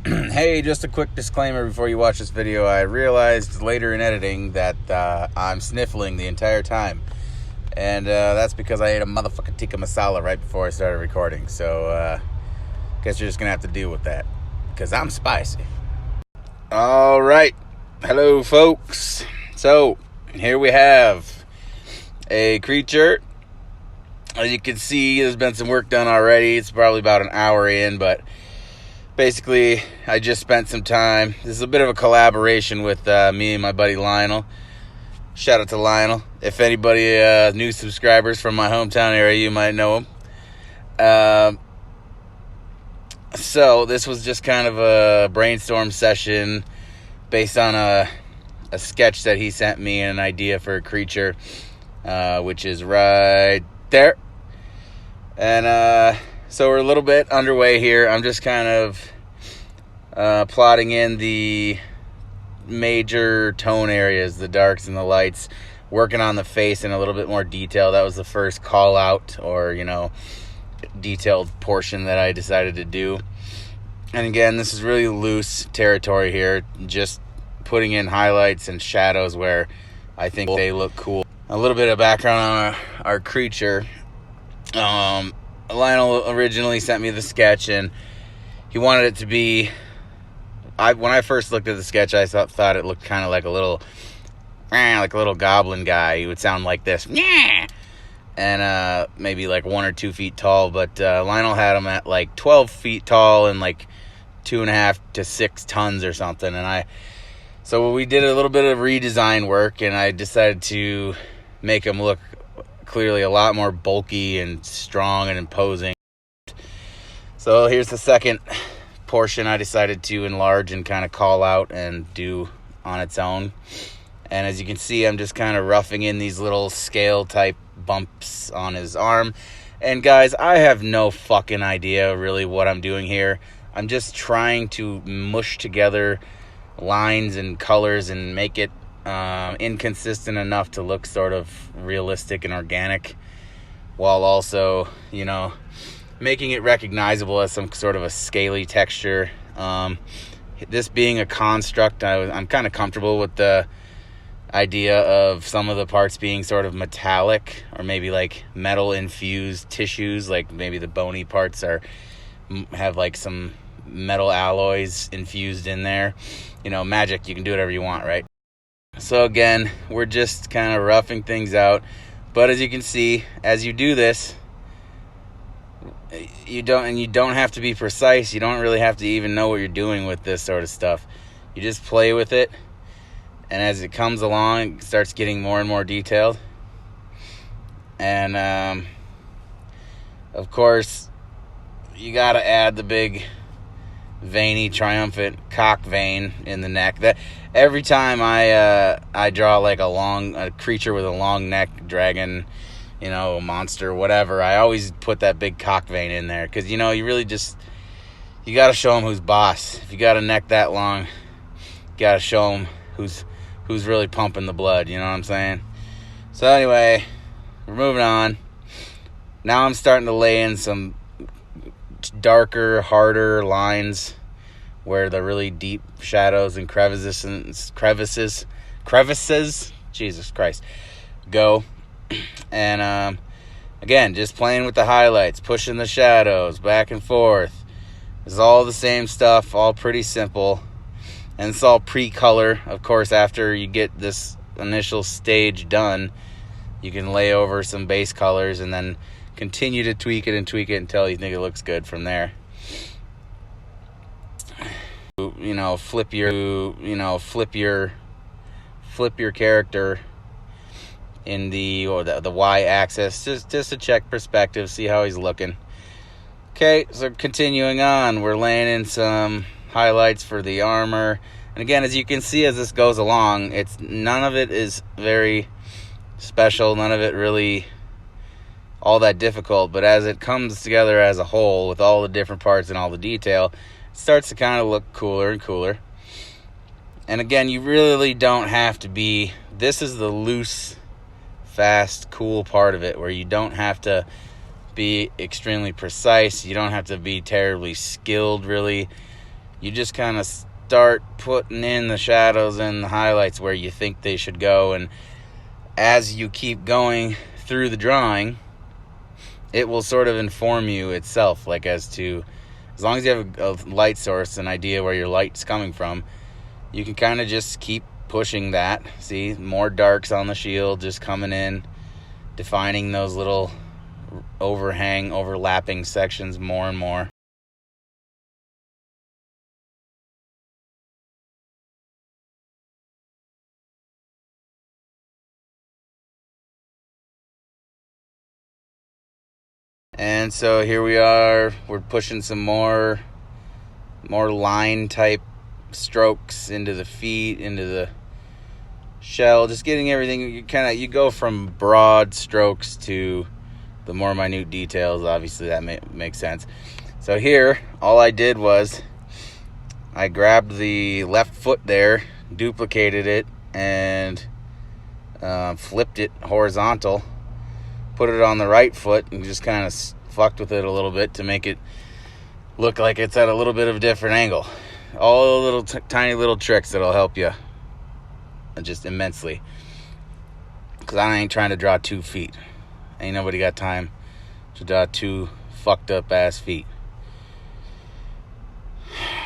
Hey, just a quick disclaimer before you watch this video. I realized later in editing that I'm sniffling the entire time. And that's because I ate a motherfucking tikka masala right before I started recording. So, guess you're just going to have to deal with that. Because I'm spicy. Alright. Hello, folks. So, here we have a creature. As you can see, there's been some work done already. It's probably about an hour in, but basically, I just spent some time. This is a bit of a collaboration with me and my buddy Lionel. Shout out to Lionel. If anybody, new subscribers from my hometown area, you might know him. So this was just kind of a brainstorm session based on a sketch that he sent me and an idea for a creature, which is right there. And so we're a little bit underway here. I'm just kind of plotting in the major tone areas, the darks and the lights, working on the face in a little bit more detail. That was the first call out or, detailed portion that I decided to do. And again, this is really loose territory here, just putting in highlights and shadows where I think they look cool. A little bit of background on our creature. Lionel originally sent me the sketch, and he wanted it to be... when I first looked at the sketch, I thought it looked kind of like a little goblin guy. He would sound like this. And maybe like 1 or 2 feet tall. But Lionel had him at like 12 feet tall and like 2.5 to 6 tons or something. So we did a little bit of redesign work, and I decided to make him look clearly a lot more bulky and strong and imposing. So here's the second portion I decided to enlarge and kind of call out and do on its own. And as you can see, I'm just kind of roughing in these little scale type bumps on his arm. And guys, I have no fucking idea really what I'm doing here. I'm just trying to mush together lines and colors and make it inconsistent enough to look sort of realistic and organic, while also, making it recognizable as some sort of a scaly texture. This being a construct, I'm kind of comfortable with the idea of some of the parts being sort of metallic or maybe like metal infused tissues, like maybe the bony parts have like some metal alloys infused in there. Magic, you can do whatever you want, right? So again, we're just kind of roughing things out. But as you can see, as you do this, you don't have to be precise. You don't really have to even know what you're doing with this sort of stuff. You just play with it, and as it comes along, it starts getting more and more detailed. And of course, you got to add the big veiny, triumphant cock vein in the neck. That every time I draw like a creature with a long neck, dragon, a monster, whatever, I always put that big cock vein in there, because you really just, you got to show them who's boss. If you got a neck that long, you got to show them who's really pumping the blood. You know what I'm saying? So anyway, we're moving on. Now I'm starting to lay in some darker, harder lines where the really deep shadows and crevices, Jesus Christ, go. And again, just playing with the highlights, pushing the shadows back and forth. It's all the same stuff, all pretty simple. And it's all pre-color. Of course, after you get this initial stage done, you can lay over some base colors and then continue to tweak it until you think it looks good from there. Flip your character in the y-axis just to check perspective, see how he's looking. Okay, so continuing on, we're laying in some highlights for the armor. And again, as you can see as this goes along, none of it is very special, none of it really all that difficult, but as it comes together as a whole with all the different parts and all the detail, it starts to kind of look cooler and cooler. And again, you really don't have to be, this is the loose, fast, cool part of it, where you don't have to be extremely precise. You don't have to be terribly skilled, really. you just kind of start putting in the shadows and the highlights where you think they should go. And as you keep going through the drawing, it will sort of inform you itself, like as long as you have a light source, an idea where your light's coming from, you can kind of just keep pushing that. See, more darks on the shield just coming in, defining those little overlapping sections more and more. And so here we are, we're pushing some more line type strokes into the feet, into the shell, just getting everything. You go from broad strokes to the more minute details. Obviously that makes sense. So here, all I did was I grabbed the left foot there, duplicated it, and flipped it horizontal, put it on the right foot, and just kind of fucked with it a little bit to make it look like it's at a little bit of a different angle. All the little tiny little tricks that'll help you just immensely, because I ain't trying to draw 2 feet. Ain't nobody got time to draw 2 fucked up ass feet.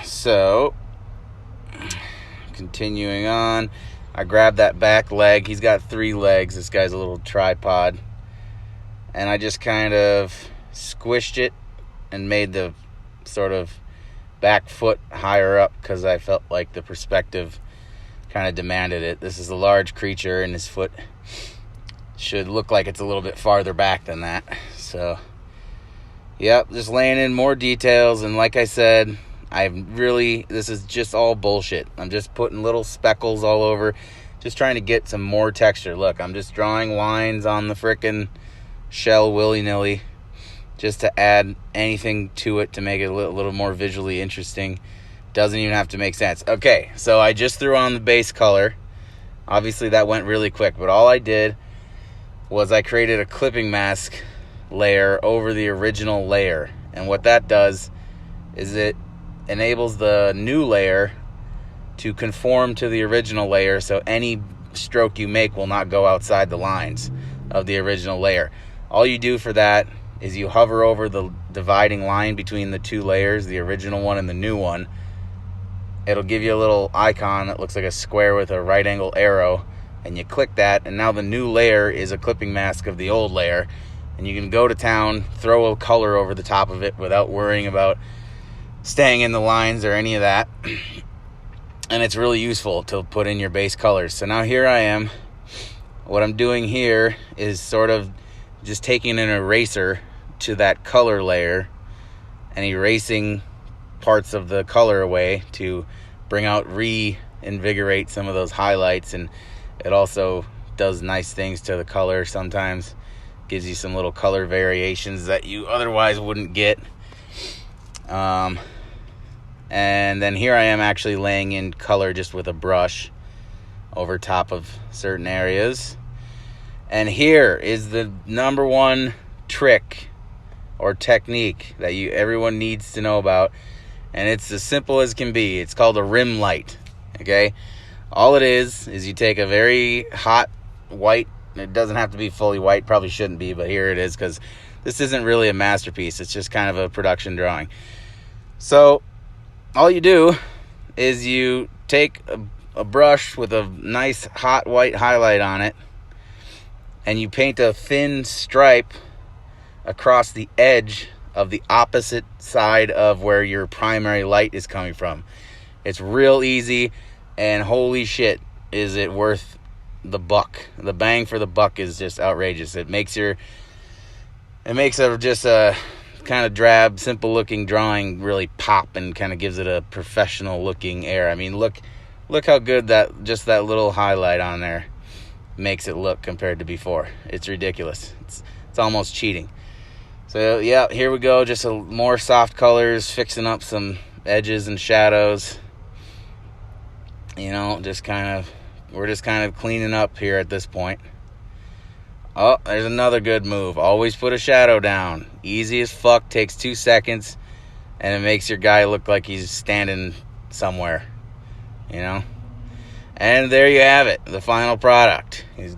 So continuing on, I grabbed that back leg. He's got 3 legs. This guy's a little tripod, and I just kind of squished it and made the sort of back foot higher up because I felt like the perspective kind of demanded it. This is a large creature, and his foot should look like it's a little bit farther back than that. So, yep, just laying in more details. And like I said, this is just all bullshit. I'm just putting little speckles all over, just trying to get some more texture. Look, I'm just drawing lines on the frickin' shell willy-nilly, just to add anything to it to make it a little more visually interesting. Doesn't even have to make sense. Okay, so I just threw on the base color. Obviously that went really quick, but all I did was I created a clipping mask layer over the original layer. And what that does is it enables the new layer to conform to the original layer, so any stroke you make will not go outside the lines of the original layer. All you do for that is you hover over the dividing line between the 2 layers, the original one and the new one. It'll give you a little icon that looks like a square with a right angle arrow, and you click that, and now the new layer is a clipping mask of the old layer, and you can go to town, throw a color over the top of it without worrying about staying in the lines or any of that. And it's really useful to put in your base colors. So now here I am. What I'm doing here is sort of just taking an eraser to that color layer and erasing parts of the color away to bring out, reinvigorate some of those highlights. And it also does nice things to the color sometimes. Gives you some little color variations that you otherwise wouldn't get. And then here I am actually laying in color just with a brush over top of certain areas. And here is the number 1 trick or technique that everyone needs to know about. And it's as simple as can be. It's called a rim light. Okay? All it is you take a very hot white. It doesn't have to be fully white. Probably shouldn't be, but here it is, because this isn't really a masterpiece. It's just kind of a production drawing. So all you do is you take a brush with a nice hot white highlight on it, and you paint a thin stripe across the edge of the opposite side of where your primary light is coming from. It's real easy, and holy shit, is it worth the buck. The bang for the buck is just outrageous. It makes just a kind of drab, simple looking drawing really pop, and kind of gives it a professional looking air. I mean, look how good that little highlight on there makes it look compared to before. It's ridiculous. It's almost cheating. So yeah, here we go. Just more soft colors, fixing up some edges and shadows. You know, we're just kind of cleaning up here at this point. Oh, there's another good move. Always put a shadow down. Easy as fuck. Takes 2 seconds, and it makes your guy look like he's standing somewhere, you know. And there you have it, the final product. He's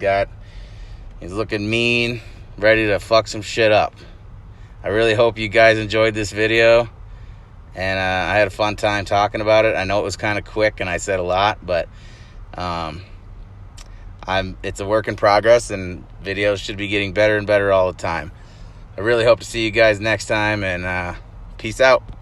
looking mean, ready to fuck some shit up. I really hope you guys enjoyed this video, and I had a fun time talking about it. I know it was kind of quick and I said a lot, but it's a work in progress, and videos should be getting better and better all the time. I really hope to see you guys next time, and peace out.